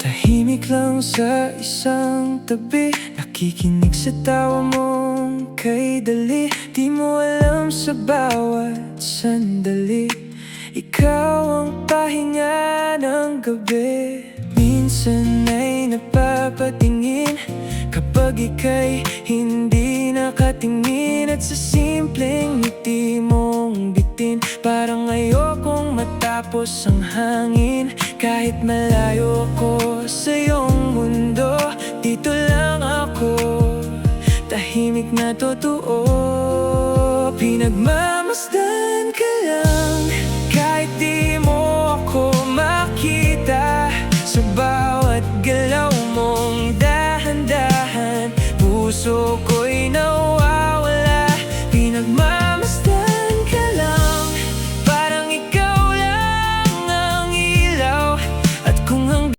Tahimik lang sa isang tabi, nakikinig sa tawa mong kay dali. Di mo alam sa bawat sandali, ikaw ang pahinga ng gabi. Minsan ay napapatingin kapag ika'y hindi nakatingin, at sa simpleng ngiti mong bitin, parang ayokong matapos ang hangin. Kahit malayo ako sa iyong mundo, dito lang ako, tahimik na totoo.